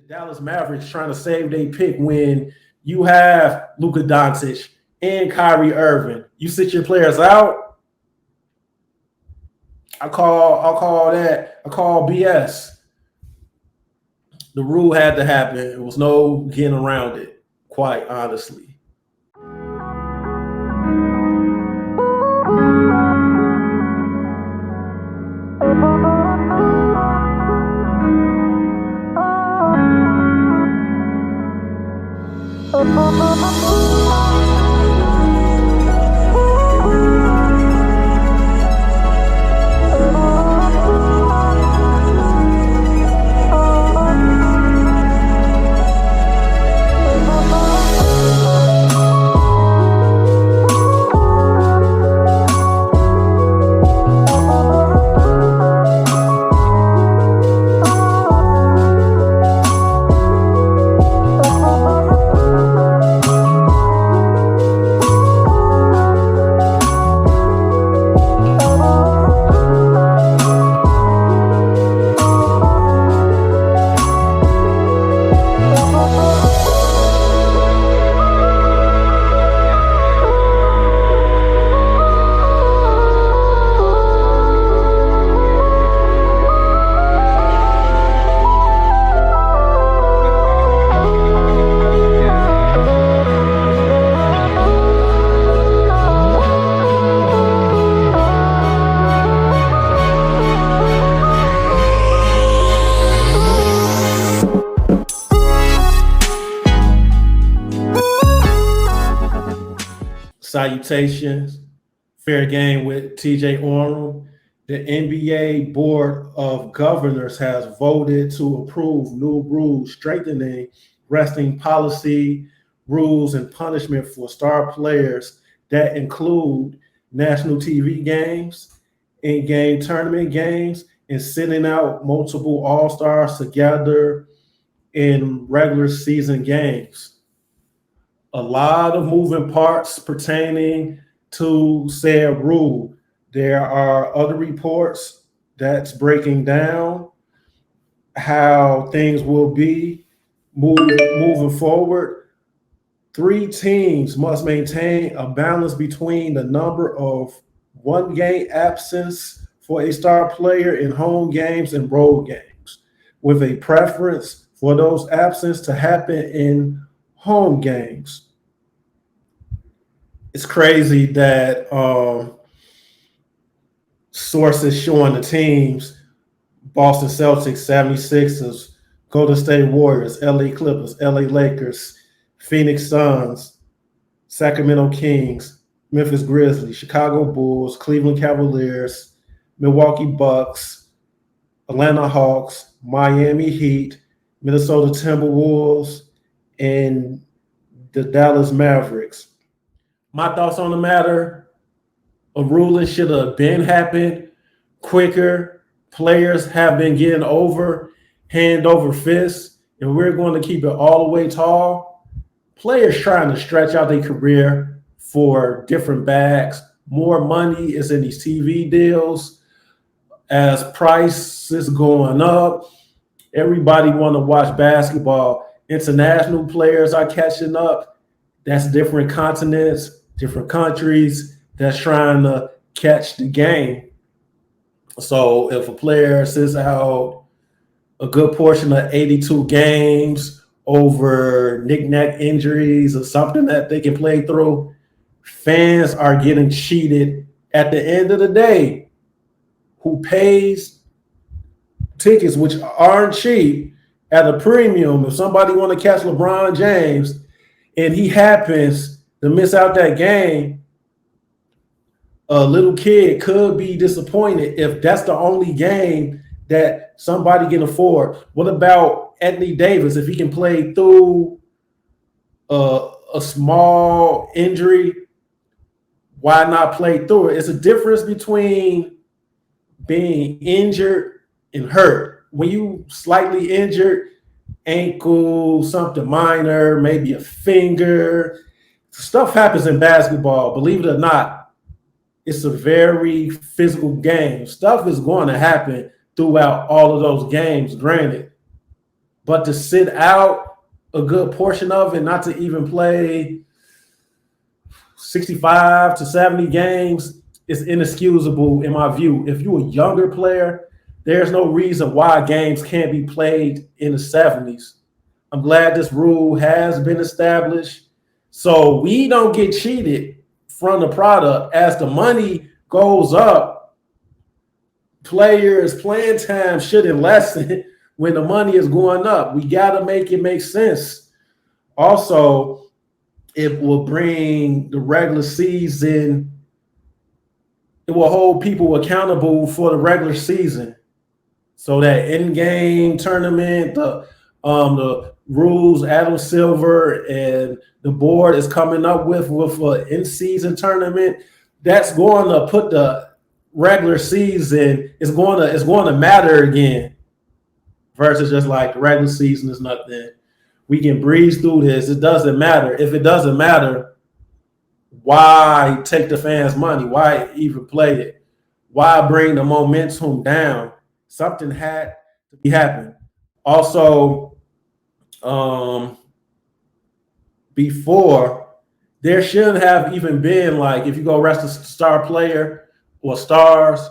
Dallas Mavericks trying to save their pick when you have Luka Doncic and Kyrie Irving. You sit your players out. I call BS. The rule had to happen. It was no getting around it, quite honestly. Salutations. Fair game with TJ Orem. The NBA Board of Governors has voted to approve new rules strengthening resting policy, rules, and punishment for star players that include national TV games, in-game tournament games, and sending out multiple all-stars together in regular season games. A lot of moving parts pertaining to said rule. There are other reports that's breaking down how things will be moving forward. 3 teams must maintain a balance between the number of one-game absence for a star player in home games and road games, with a preference for those absences to happen in home games. It's crazy that sources showing the teams: Boston Celtics, 76ers, Golden State Warriors, LA Clippers, LA Lakers, Phoenix Suns, Sacramento Kings, Memphis Grizzlies, Chicago Bulls, Cleveland Cavaliers, Milwaukee Bucks, Atlanta Hawks, Miami Heat, Minnesota Timberwolves, and the Dallas Mavericks. My thoughts on the matter: a ruling should have been happened quicker. Players have been getting hand over fist, and we're going to keep it all the way tall. Players trying to stretch out their career for different bags. More money is in these TV deals. As prices going up, everybody want to watch basketball. International players are catching up. That's different continents, different countries that's trying to catch the game. So if a player sits out a good portion of 82 games over knick-knack injuries or something that they can play through, fans are getting cheated at the end of the day. Who pays tickets, which aren't cheap, at a premium? If somebody want to catch LeBron James and he happens to miss out that game, a little kid could be disappointed if that's the only game that somebody can afford. What about Anthony Davis? If he can play through a small injury, why not play through it? It's a difference between being injured and hurt. When you slightly injured, ankle, something minor, maybe a finger, stuff happens in basketball. Believe it or not, it's a very physical game. Stuff is going to happen throughout all of those games, granted. But to sit out a good portion of it, not to even play 65 to 70 games, is inexcusable in my view. If you're a younger player, there's no reason why games can't be played in the 70s. I'm glad this rule has been established so we don't get cheated from the product. As the money goes up, players' playing time shouldn't lessen when the money is going up. We got to make it make sense. Also, it will bring the regular season, it will hold people accountable for the regular season. So that in-game tournament, the rules Adam Silver and the board is coming up with an in-season tournament, that's going to put the regular season, it's going to matter again, versus just like the regular season is nothing. We can breeze through this. It doesn't matter. If it doesn't matter, why take the fans' money? Why even play it? Why bring the momentum down? Something had to be happening. Also, before, there shouldn't have even been, like, if you go rest a star player or stars,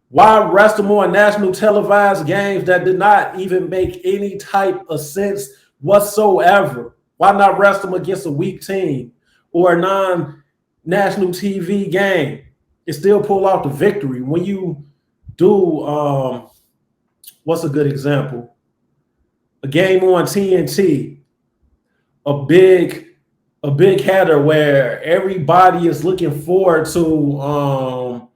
why rest them on national televised games that did not even make any type of sense whatsoever? Why not rest them against a weak team or a non-national TV game and still pull out the victory? When you do, what's a good example? A game on TNT, a big header where everybody is looking forward to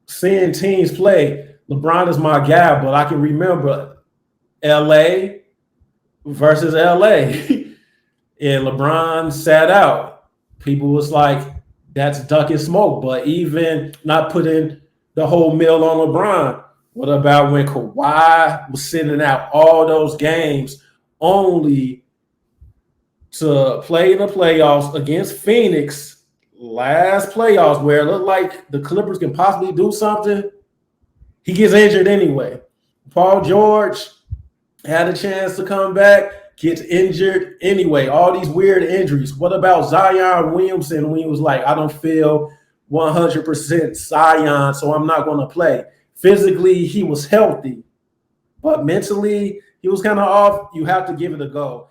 seeing teams play. LeBron is my guy, but I can remember LA versus LA. And LeBron sat out. People was like, that's duck and smoke. But even not putting the whole mill on LeBron, what about when Kawhi was sending out all those games only to play in the playoffs against Phoenix, last playoffs, where it looked like the Clippers can possibly do something? He gets injured anyway. Paul George had a chance to come back, gets injured anyway. All these weird injuries. What about Zion Williamson when he was like, I don't feel 100% Zion, so I'm not going to play? Physically, he was healthy, but mentally, he was kind of off. You have to give it a go.